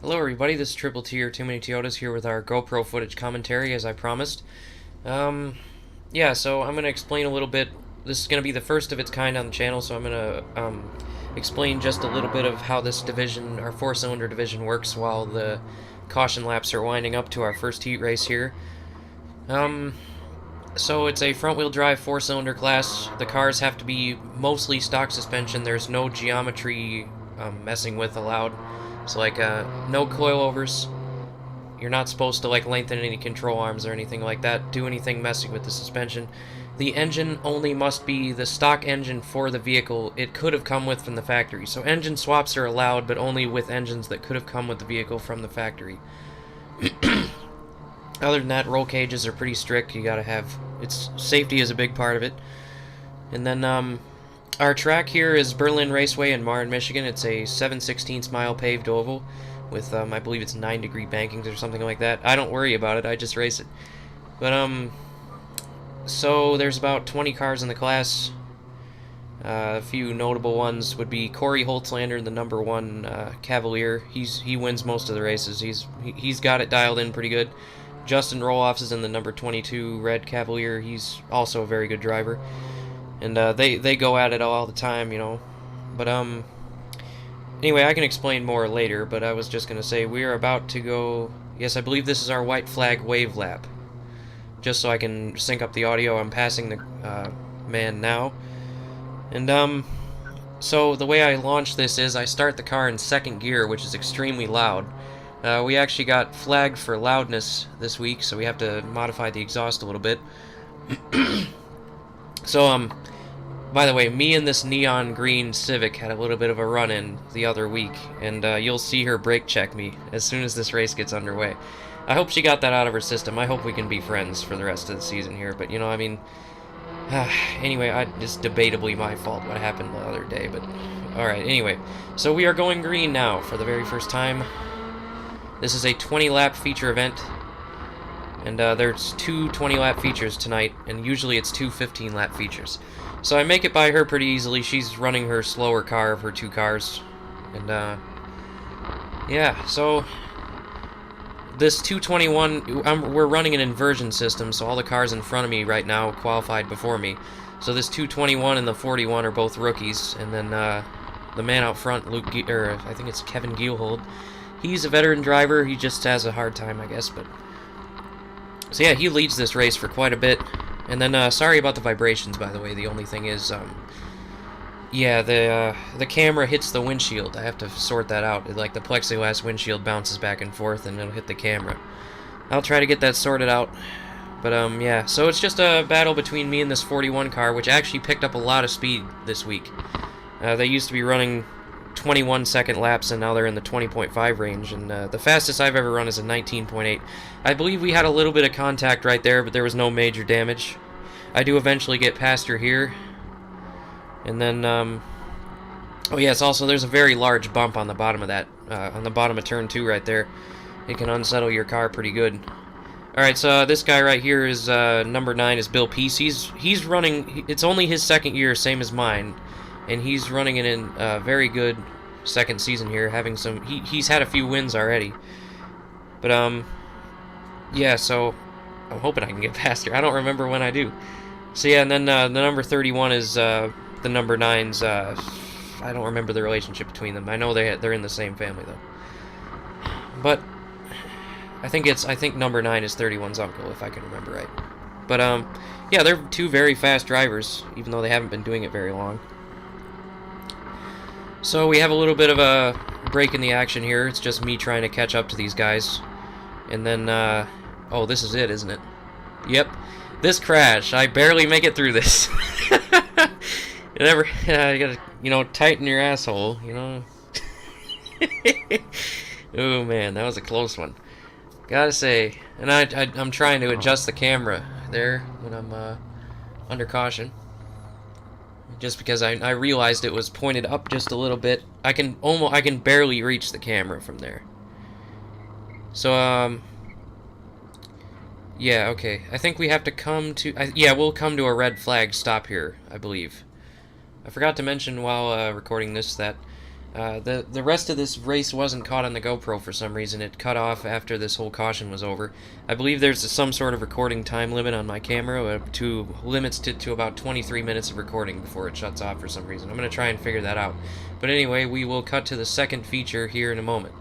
Hello everybody, this is Triple T or Too Many Toyotas here with our GoPro footage commentary as I promised. Yeah, so I'm going to explain a little bit. This is going to be the first of its kind on the channel, so I'm going to explain just a little bit of how this division, our four-cylinder division, works while the caution laps are winding up to our first heat race here. So it's a front-wheel drive four-cylinder class. The cars have to be mostly stock suspension. There's no geometry messing with allowed. So like no coilovers. You're not supposed to like lengthen any control arms or anything like that. Do anything messing with the suspension. The engine only must be the stock engine for the vehicle it could have come with from the factory. So engine swaps are allowed, but only with engines that could have come with the vehicle from the factory. Other than that, roll cages are pretty strict. You gotta have safety is a big part of it. And then our track here is Berlin Raceway in Marne, Michigan. It's a 7/16 mile paved oval with, I believe it's 9-degree bankings or something like that. I don't worry about it, I just race it. But, so there's about 20 cars in the class. A few notable ones would be Corey Holtzlander, the number 1 Cavalier. He wins most of the races. He's got it dialed in pretty good. Justin Roloffs is in the number 22 Red Cavalier. He's also a very good driver. And they go at it all the time, you know. But anyway, I can explain more later, but I was just going to say we are about to go. Yes, I believe this is our white flag wave lap. Just so I can sync up the audio, I'm passing the man now. And so the way I launch this is I start the car in second gear, which is extremely loud. We actually got flagged for loudness this week, so we have to modify the exhaust a little bit. So, by the way, me and this neon green Civic had a little bit of a run-in the other week, and you'll see her brake check me as soon as this race gets underway. I hope she got that out of her system. I hope we can be friends for the rest of the season here, but, you know, I mean, anyway, it's debatably my fault what happened the other day, but, alright, anyway. So we are going green now for the very first time. This is a 20-lap feature event. And there's two 20-lap features tonight, and usually it's two 15-lap features. So I make it by her pretty easily. She's running her slower car of her two cars. And, yeah, so this 221, we're running an inversion system, so all the cars in front of me right now qualified before me. So this 221 and the 41 are both rookies, and then the man out front, I think it's Kevin Gielhold, he's a veteran driver. He just has a hard time, I guess, but... So yeah, he leads this race for quite a bit. And then, sorry about the vibrations, by the way. The only thing is, yeah, the camera hits the windshield. I have to sort that out. Like, the plexiglass windshield bounces back and forth, and it'll hit the camera. I'll try to get that sorted out. But, yeah, so it's just a battle between me and this 41 car, which actually picked up a lot of speed this week. They used to be running 21-second laps, and now they're in the 20.5 range, and the fastest I've ever run is a 19.8. I believe we had a little bit of contact right there, but there was no major damage. I do eventually get past her here, and then, oh yes, also there's a very large bump on the bottom of that, on the bottom of turn 2 right there. It can unsettle your car pretty good. Alright, so this guy right here is, number 9 is Bill Peace. He's running, it's only his second year, same as mine. And he's running it in a very good second season here, having some... He's had a few wins already. But, yeah, so I'm hoping I can get past her. I don't remember when I do. So, yeah, and then the number 31 is the number 9's... I don't remember the relationship between them. I know they're in the same family, though. But I think number 9 is 31's uncle, if I can remember right. But, yeah, they're two very fast drivers, even though they haven't been doing it very long. So we have a little bit of a break in the action here. It's just me trying to catch up to these guys. And then, oh, this is it, isn't it? Yep. This crash. I barely make it through this. You gotta, you know, tighten your asshole, you know? Oh, man, that was a close one. Gotta say. And I'm trying to adjust the camera there when I'm, under caution. Just because I realized it was pointed up just a little bit. I can barely reach the camera from there. So, yeah, okay. I think we have to come to... yeah, we'll come to a red flag stop here, I believe. I forgot to mention while recording this that The rest of this race wasn't caught on the GoPro for some reason. It cut off after this whole caution was over. I believe there's some sort of recording time limit on my camera, limits it to about 23 minutes of recording before it shuts off for some reason. I'm going to try and figure that out. But anyway, we will cut to the second feature here in a moment.